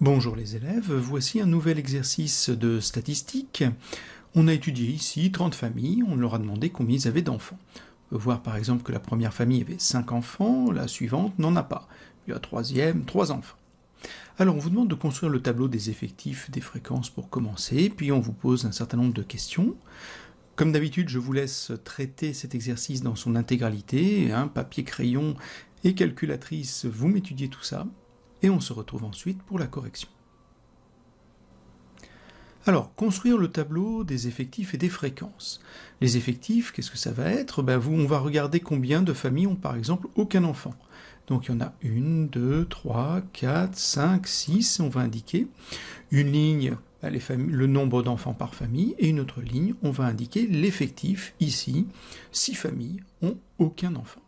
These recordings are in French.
Bonjour les élèves, voici un nouvel exercice de statistique. On a étudié ici 30 familles, on leur a demandé combien ils avaient d'enfants. On peut voir par exemple que la première famille avait 5 enfants, la suivante n'en a pas, puis la troisième, 3 enfants. Alors on vous demande de construire le tableau des effectifs, des fréquences pour commencer, puis on vous pose un certain nombre de questions. Comme d'habitude, je vous laisse traiter cet exercice dans son intégralité, papier, crayon et calculatrice, vous m'étudiez tout ça. Et on se retrouve ensuite pour la correction. Alors, construire le tableau des effectifs et des fréquences. Les effectifs, qu'est-ce que ça va être? On va regarder combien de familles ont par exemple aucun enfant. Donc il y en a 1, 2, 3, 4, 5, 6, on va indiquer. Une ligne, le nombre d'enfants par famille, et une autre ligne, on va indiquer l'effectif. Ici, 6 familles ont aucun enfant.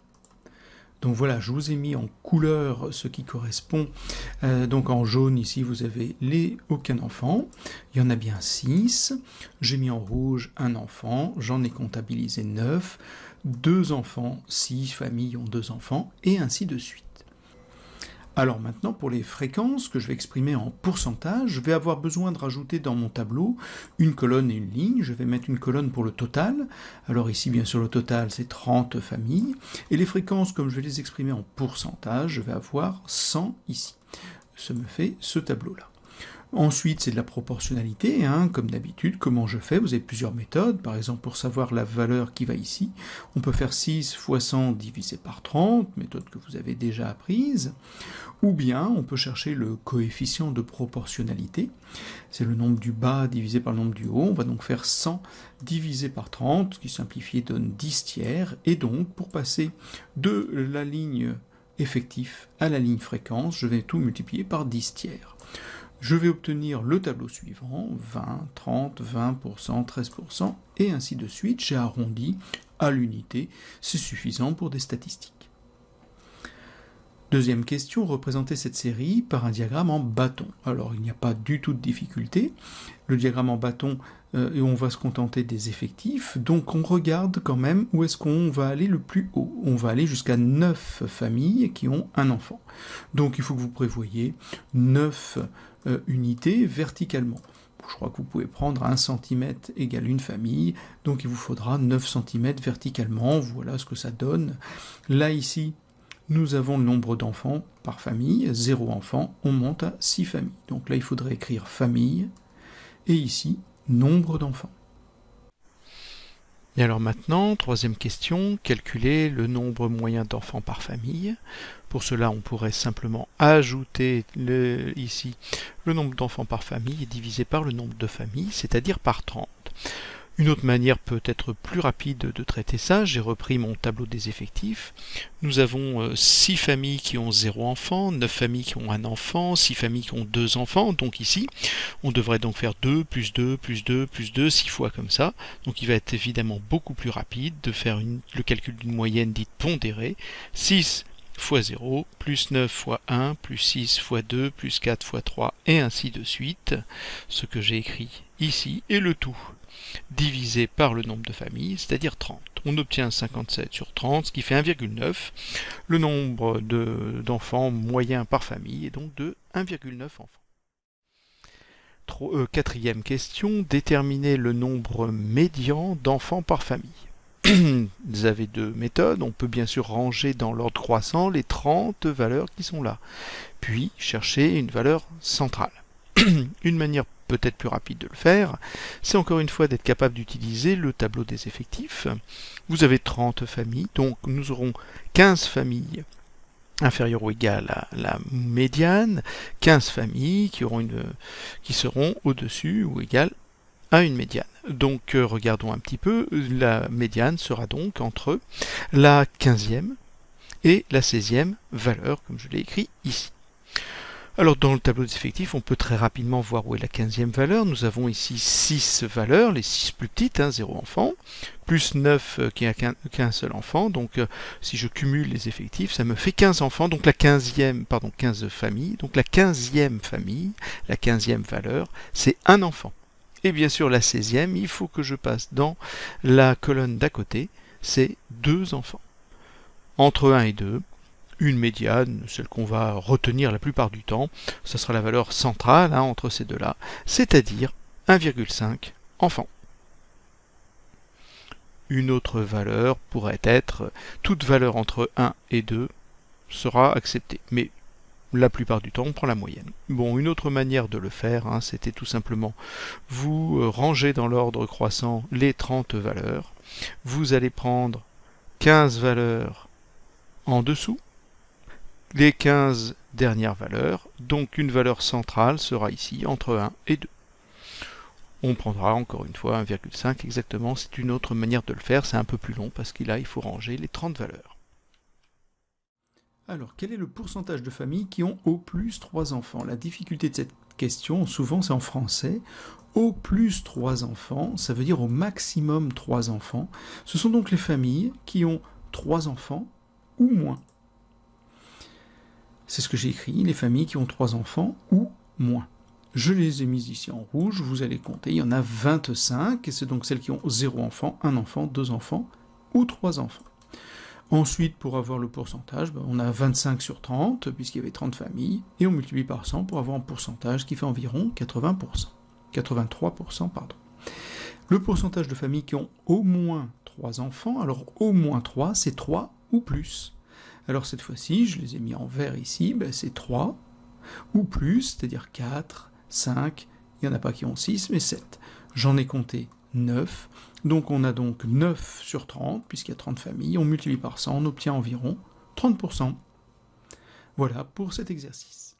Donc voilà, je vous ai mis en couleur ce qui correspond. Donc en jaune, ici, vous avez aucun enfant. Il y en a bien 6. J'ai mis en rouge un enfant. J'en ai comptabilisé 9. 2 enfants, 6 familles ont 2 enfants, et ainsi de suite. Alors maintenant, pour les fréquences que je vais exprimer en pourcentage, je vais avoir besoin de rajouter dans mon tableau une colonne et une ligne. Je vais mettre une colonne pour le total. Alors ici, bien sûr, le total, c'est 30 familles. Et les fréquences, comme je vais les exprimer en pourcentage, je vais avoir 100 ici. Ça me fait ce tableau-là. Ensuite, c'est de la proportionnalité, comme d'habitude. Comment je fais? Vous avez plusieurs méthodes. Par exemple, pour savoir la valeur qui va ici, on peut faire 6 fois 100 divisé par 30, méthode que vous avez déjà apprise. Ou bien, on peut chercher le coefficient de proportionnalité. C'est le nombre du bas divisé par le nombre du haut. On va donc faire 100 divisé par 30, ce qui simplifié donne 10 tiers. Et donc, pour passer de la ligne effectif à la ligne fréquence, je vais tout multiplier par 10 tiers. Je vais obtenir le tableau suivant, 20, 30, 20%, 13%, et ainsi de suite. J'ai arrondi à l'unité, c'est suffisant pour des statistiques. Deuxième question, représenter cette série par un diagramme en bâton. Alors, il n'y a pas du tout de difficulté. Le diagramme en bâton, et on va se contenter des effectifs, donc on regarde quand même où est-ce qu'on va aller le plus haut. On va aller jusqu'à 9 familles qui ont un enfant. Donc il faut que vous prévoyiez 9 unités verticalement. Je crois que vous pouvez prendre 1 cm égale une famille, donc il vous faudra 9 cm verticalement, voilà ce que ça donne. Là ici, nous avons le nombre d'enfants par famille, 0 enfant, on monte à 6 familles. Donc là il faudrait écrire famille, et ici, nombre d'enfants. Et alors maintenant, troisième question, calculer le nombre moyen d'enfants par famille. Pour cela, on pourrait simplement ajouter ici le nombre d'enfants par famille et diviser par le nombre de familles, c'est-à-dire par 30. Une autre manière peut être plus rapide de traiter ça, j'ai repris mon tableau des effectifs. Nous avons 6 familles qui ont 0 enfant, 9 familles qui ont 1 enfant, 6 familles qui ont 2 enfants, donc ici, on devrait donc faire 2, plus 2, plus 2, plus 2, 6 fois comme ça. Donc il va être évidemment beaucoup plus rapide de faire le calcul d'une moyenne dite pondérée. 6 fois 0, plus 9 fois 1, plus 6 fois 2, plus 4 fois 3, et ainsi de suite. Ce que j'ai écrit ici, et le tout divisé par le nombre de familles, c'est-à-dire 30. On obtient 57 sur 30, ce qui fait 1,9. Le nombre d'enfants moyens par famille est donc de 1,9 enfants. Quatrième question, déterminer le nombre médian d'enfants par famille. Vous avez 2 méthodes, on peut bien sûr ranger dans l'ordre croissant les 30 valeurs qui sont là, puis chercher une valeur centrale. Une manière peut-être plus rapide de le faire, c'est encore une fois d'être capable d'utiliser le tableau des effectifs. Vous avez 30 familles, donc nous aurons 15 familles inférieures ou égales à la médiane, 15 familles qui seront au-dessus ou égales à une médiane. Donc regardons un petit peu, la médiane sera donc entre la 15e et la 16e valeur, comme je l'ai écrit ici. Alors dans le tableau des effectifs, on peut très rapidement voir où est la 15e valeur. Nous avons ici 6 valeurs, les 6 plus petites, 0 enfant, plus 9 qui n'a qu'un seul enfant. Donc si je cumule les effectifs, ça me fait 15 enfants, donc 15 familles. Donc la 15e famille, la 15e valeur, c'est un enfant. Et bien sûr la 16e, il faut que je passe dans la colonne d'à côté, c'est 2 enfants. Entre 1 et 2, une médiane, celle qu'on va retenir la plupart du temps, ça sera la valeur centrale entre ces deux-là, c'est-à-dire 1,5 enfants. Une autre valeur pourrait être, toute valeur entre 1 et 2 sera acceptée, mais la plupart du temps on prend la moyenne. Bon, une autre manière de le faire, c'était tout simplement, vous rangez dans l'ordre croissant les 30 valeurs, vous allez prendre 15 valeurs en dessous, les 15 dernières valeurs, donc une valeur centrale sera ici entre 1 et 2. On prendra encore une fois 1,5 exactement, c'est une autre manière de le faire, c'est un peu plus long parce qu'il faut ranger les 30 valeurs. Alors, quel est le pourcentage de familles qui ont au plus 3 enfants? La difficulté de cette question, souvent c'est en français. Au plus 3 enfants, ça veut dire au maximum 3 enfants. Ce sont donc les familles qui ont 3 enfants ou moins. C'est ce que j'ai écrit, les familles qui ont 3 enfants ou moins. Je les ai mises ici en rouge, vous allez compter, il y en a 25, et c'est donc celles qui ont 0 enfant, 1 enfant, 2 enfants ou 3 enfants. Ensuite, pour avoir le pourcentage, on a 25 sur 30, puisqu'il y avait 30 familles, et on multiplie par 100 pour avoir un pourcentage qui fait environ 80%. 83%, pardon. Le pourcentage de familles qui ont au moins 3 enfants, alors au moins 3, c'est 3 ou plus. Alors cette fois-ci, je les ai mis en vert ici, c'est 3 ou plus, c'est-à-dire 4, 5, il n'y en a pas qui ont 6, mais 7. J'en ai compté 9, donc on a donc 9 sur 30, puisqu'il y a 30 familles, on multiplie par 100, on obtient environ 30%. Voilà pour cet exercice.